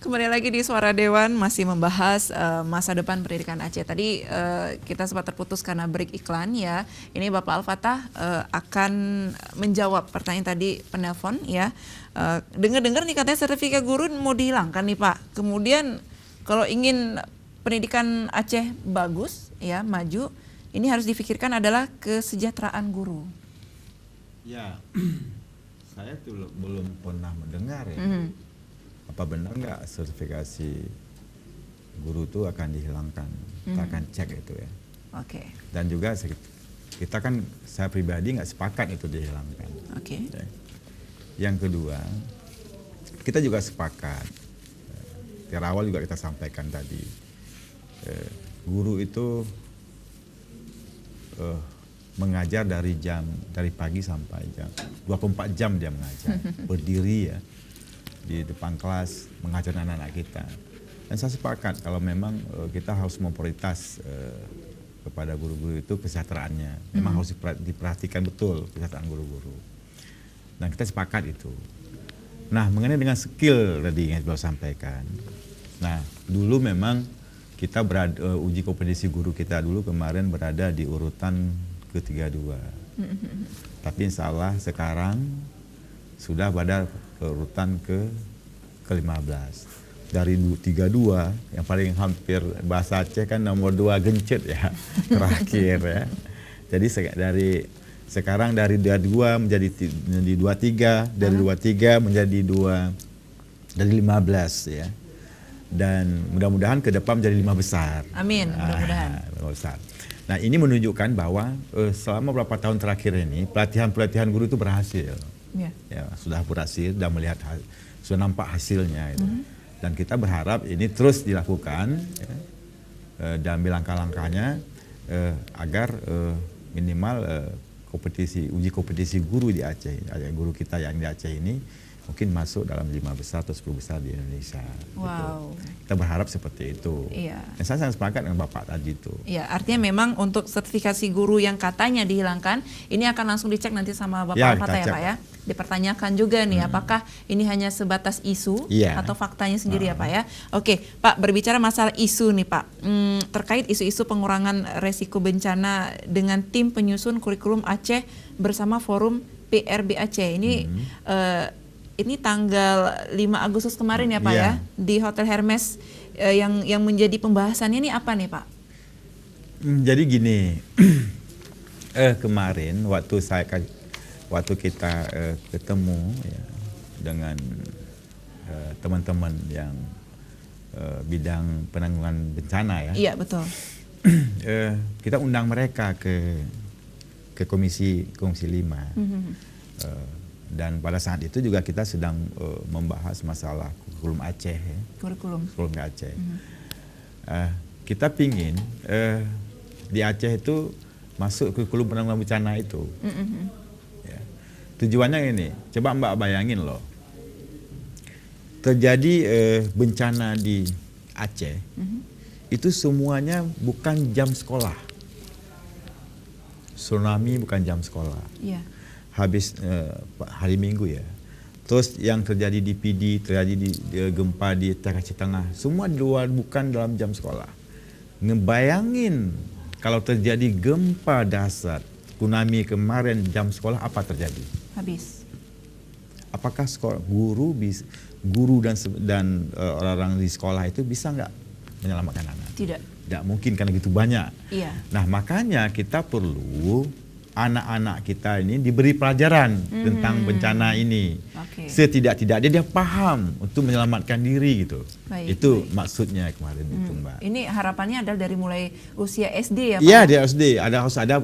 Kembali lagi di Suara Dewan masih membahas masa depan pendidikan Aceh. Tadi kita sempat terputus karena break iklan ya. Ini Bapak Al-Fatah akan menjawab pertanyaan tadi penelpon ya. Dengar-dengar nih katanya sertifikat guru mau dihilangkan nih Pak. Kemudian kalau ingin pendidikan Aceh bagus ya, maju, ini harus difikirkan adalah kesejahteraan guru. Ya, saya tuh belum pernah mendengar ya. Apa benar nggak sertifikasi guru itu akan dihilangkan? Kita akan cek itu ya. Oke. Dan juga kita kan, saya pribadi nggak sepakat itu dihilangkan. Oke. Yang kedua, kita juga sepakat. Dari awal juga kita sampaikan tadi, guru itu mengajar dari pagi sampai jam 24 jam dia mengajar, berdiri ya di depan kelas mengajar anak-anak kita. Dan saya sepakat kalau memang kita harus memprioritas kepada guru-guru itu kesejahteraannya. Memang harus diperhatikan betul kesejahteraan guru-guru. Dan kita sepakat itu. Nah, mengenai dengan skill tadi yang saya sampaikan. Nah, dulu memang kita uji kompetensi guru kita dulu kemarin berada di urutan ke-32. Tapi insya Allah sekarang sudah pada urutan ke-15. Dari 32 yang paling hampir bahasa Aceh kan nomor 2 gencet ya, terakhir ya. Jadi sekarang dari 22 menjadi 23, dari 23 menjadi 15 ya. Dan mudah-mudahan ke depan menjadi 5 besar. Amin, mudah-mudahan. 5 besar. Nah, ini menunjukkan bahwa selama beberapa tahun terakhir ini pelatihan guru itu berhasil. Ya, sudah berhasil dan sudah nampak hasilnya. Gitu. Dan kita berharap ini terus dilakukan ya, dan ambil langkah-langkahnya agar minimal uji kompetisi guru di Aceh, guru kita yang di Aceh ini mungkin masuk dalam 5 besar atau 10 besar di Indonesia. Wow. Gitu. Kita berharap seperti itu. Iya. Dan saya sangat sepakat dengan Bapak tadi itu. Iya, artinya memang untuk sertifikasi guru yang katanya dihilangkan, ini akan langsung dicek nanti sama Bapak Al-Fatah ya Pak ya. Dipertanyakan juga nih, apakah ini hanya sebatas isu atau faktanya sendiri ya Pak ya. Oke, Pak, berbicara masalah isu nih Pak, terkait isu-isu pengurangan resiko bencana dengan tim penyusun kurikulum Aceh bersama forum PRB Aceh. Ini tanggal 5 Agustus kemarin ya Pak ya, di Hotel Hermes yang menjadi pembahasannya ini apa nih Pak? Jadi gini, kemarin waktu kita ketemu ya, dengan teman-teman yang bidang penanggulangan bencana ya. Iya betul. Kita undang mereka ke Komisi 5. Dan pada saat itu juga kita sedang membahas masalah kurikulum Aceh. Ya. Kurikulum Aceh. Kita pingin di Aceh itu masuk kurikulum penanggulangan bencana itu. Ya. Tujuannya ini, coba Mbak bayangin loh, terjadi bencana di Aceh, itu semuanya bukan jam sekolah. Tsunami bukan jam sekolah. Yeah. Habis hari Minggu ya. Terus yang terjadi di PD, terjadi di gempa di Aceh Tengah, semua di luar bukan dalam jam sekolah. Ngebayangin kalau terjadi gempa dasar, tsunami kemarin jam sekolah apa terjadi? Habis. Apakah guru dan orang-orang di sekolah itu bisa nggak menyelamatkan anak? Tidak mungkin karena gitu banyak. Iya. Nah makanya kita perlu anak-anak kita ini diberi pelajaran tentang bencana ini. Setidak-tidaknya dia paham untuk menyelamatkan diri gitu. Itu maksudnya kemarin itu Mbak. Ini harapannya adalah dari mulai usia SD ya Pak? Iya di SD, harus ada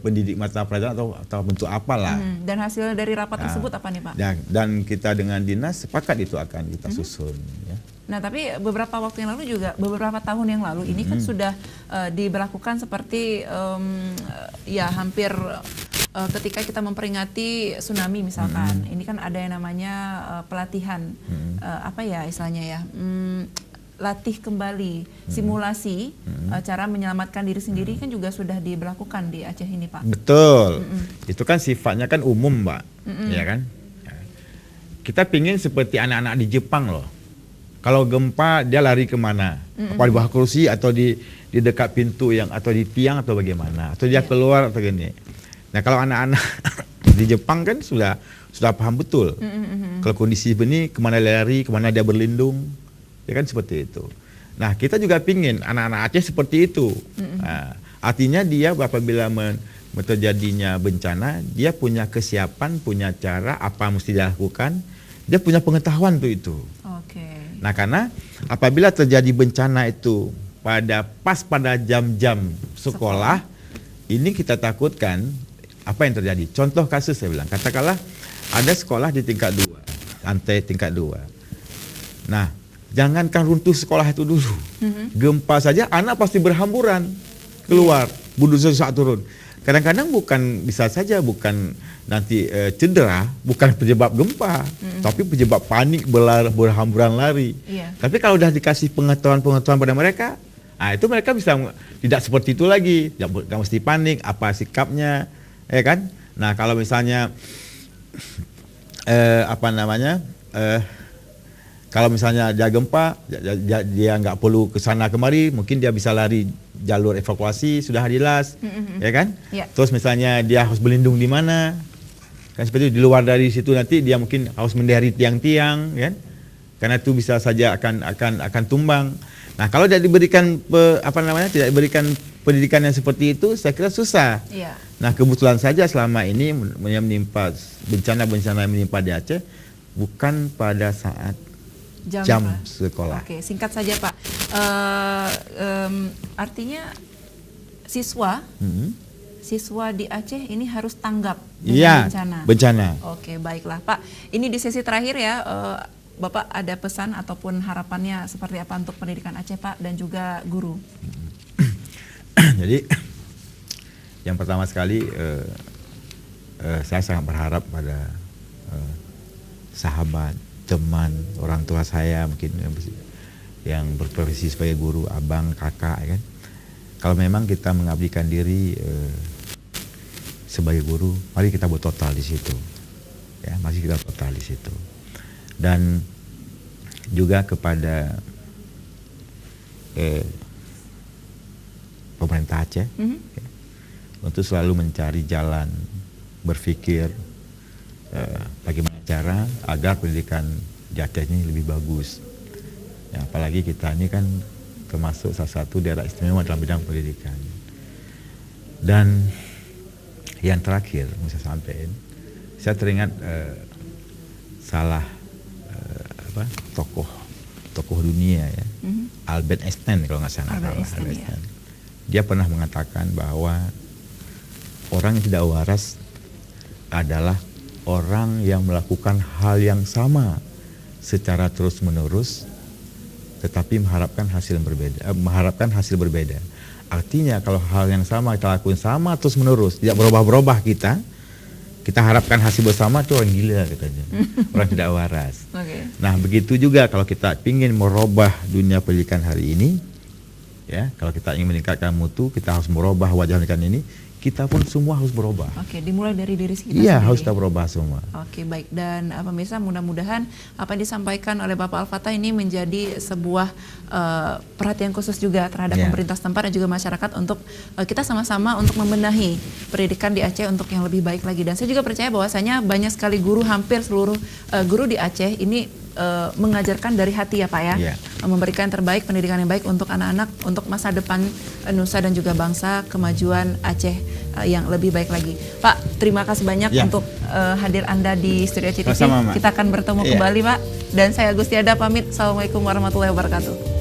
pendidik mata pelajaran atau bentuk apalah. Dan hasil dari rapat tersebut apa nih Pak? Dan kita dengan dinas sepakat itu akan kita susun ya. Nah tapi beberapa waktu yang lalu juga, beberapa tahun yang lalu ini kan sudah diberlakukan seperti ya hampir ketika kita memperingati tsunami misalkan, ini kan ada yang namanya pelatihan, apa ya istilahnya ya, latih kembali, simulasi cara menyelamatkan diri sendiri kan juga sudah diberlakukan di Aceh ini Pak. Betul, itu kan sifatnya kan umum Mbak, ya kan. Kita pingin seperti anak-anak di Jepang loh. Kalau gempa dia lari kemana? Apa di bawah kursi atau di dekat pintu atau di tiang atau bagaimana? Atau dia keluar atau gini. Nah kalau anak-anak di Jepang kan sudah paham betul. Kalau kondisi begini kemana lari, kemana dia berlindung, ya kan seperti itu. Nah kita juga pingin anak-anak Aceh seperti itu. Nah, artinya dia apabila terjadinya bencana, dia punya kesiapan, punya cara apa mesti dilakukan, dia punya pengetahuan itu. Nah karena apabila terjadi bencana itu pada jam-jam sekolah, ini kita takutkan apa yang terjadi. Contoh kasus saya bilang, katakanlah ada sekolah di tingkat 2, lantai tingkat 2. Nah, jangankan runtuh sekolah itu dulu. Gempa saja anak pasti berhamburan keluar, bunuh saat turun. Kadang-kadang bukan nanti cedera, bukan penyebab gempa, tapi penyebab panik berhamburan lari. Tapi kalau udah dikasih pengetahuan pada mereka, itu mereka bisa tidak seperti itu lagi, nggak mesti panik, apa sikapnya, ya kan? Nah kalau misalnya kalau misalnya dia gempa, dia nggak perlu ke sana kemari, mungkin dia bisa lari jalur evakuasi sudah jelas, ya kan? Terus misalnya dia harus berlindung di mana, kan seperti itu. Di luar dari situ nanti dia mungkin harus menghindari tiang-tiang, kan? Karena itu bisa saja akan tumbang. Nah kalau tidak diberikan tidak diberikan pendidikan yang seperti itu, saya kira susah. Nah kebetulan saja selama ini menimpa bencana yang menimpa di Aceh bukan pada saat jam sekolah. Oke, singkat saja Pak. Artinya siswa di Aceh ini harus tanggap dengan bencana. Oke, baiklah Pak. Ini di sesi terakhir ya, Bapak ada pesan ataupun harapannya seperti apa untuk pendidikan Aceh Pak dan juga guru? Jadi yang pertama sekali saya sangat berharap pada sahabat, teman, orang tua saya mungkin yang berprofesi sebagai guru, abang, kakak, ya kan. Kalau memang kita mengabdikan diri sebagai guru, mari kita bertotal di situ. Ya, masih kita total di situ. Dan juga kepada pemerintah Aceh untuk selalu mencari jalan berpikir bagaimana cara agar pendidikan di Aceh ini lebih bagus. Ya, apalagi kita ini kan termasuk salah satu daerah istimewa dalam bidang pendidikan. Dan yang terakhir mau saya sampaikan, saya teringat tokoh dunia ya, Albert Einstein kalau nggak salah. Dia pernah mengatakan bahwa orang yang tidak waras adalah orang yang melakukan hal yang sama secara terus-menerus, tetapi mengharapkan hasil berbeda. Artinya kalau hal yang sama kita lakukan sama terus-menerus, tidak berubah-berubah kita harapkan hasil bersama, itu orang gila katanya, orang tidak waras. Nah begitu juga kalau kita ingin merubah dunia pendidikan hari ini, ya kalau kita ingin meningkatkan mutu, kita harus merubah wajah pendidikan ini. Kita pun semua harus berubah. Oke, dimulai dari diri kita sendiri. Iya, harus kita berubah semua. Oke, baik. Dan pemirsa, mudah-mudahan apa yang disampaikan oleh Bapak Al-Fatah ini menjadi sebuah perhatian khusus juga terhadap pemerintah setempat dan juga masyarakat untuk kita sama-sama untuk membenahi pendidikan di Aceh untuk yang lebih baik lagi. Dan saya juga percaya bahwasanya banyak sekali guru, hampir seluruh guru di Aceh ini mengajarkan dari hati ya Pak ya, memberikan yang terbaik, pendidikan yang baik untuk anak-anak, untuk masa depan nusa dan juga bangsa, kemajuan Aceh yang lebih baik lagi. Pak, terima kasih banyak untuk hadir Anda di Studio CTV. Kita akan bertemu kembali Pak. Dan saya Gustiada pamit. Assalamualaikum warahmatullahi wabarakatuh.